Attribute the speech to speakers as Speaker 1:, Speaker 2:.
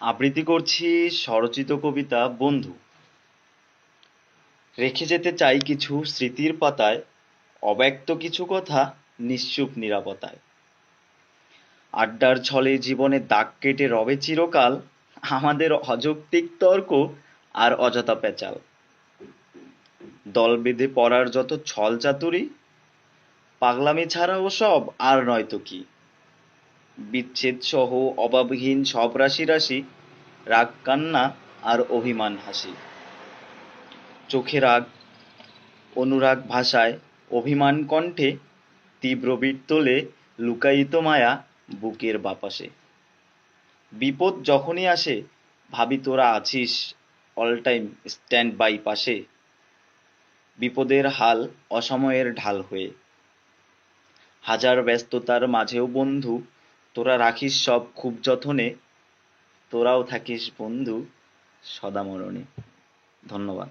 Speaker 1: আবৃত্তি করছি স্বরচিত কবিতা বন্ধু। রেখে যেতে চাই কিছু স্মৃতির পাতায়, অব্যক্ত কিছু কথা নিশ্চুপ নীরবতায়। আড্ডার ছলে জীবনে দাগ কেটে রবে চিরকাল আমাদের অযৌক্তিক তর্ক আর অযথা পেঁচাল। দল বেঁধে পড়ার যত ছল চাতুরি, পাগলামি ছাড়া ওসব আর নয়তো কি। বিচ্ছেদ সহ অভাবহীন সব রাশি রাশি, রাগ কান্না আর অভিমান হাসি। চোখে রাগ, অনুরাগ ভাষায়, অভিমান কণ্ঠে, তীব্র বিট তোলে লুকায়িত মায়া বুকের বাপাশে। বিপদ যখনই আসে ভাবি তোরা আছিস অল টাইম স্ট্যান্ড বাই পাশে। বিপদের হাল অসময়ের ঢাল হয়ে, হাজার ব্যস্ততার মাঝেও বন্ধু তোরা রাখিস সব খুব যতনে। তোরাও থাকিস বন্ধু সদা মরণে। ধন্যবাদ।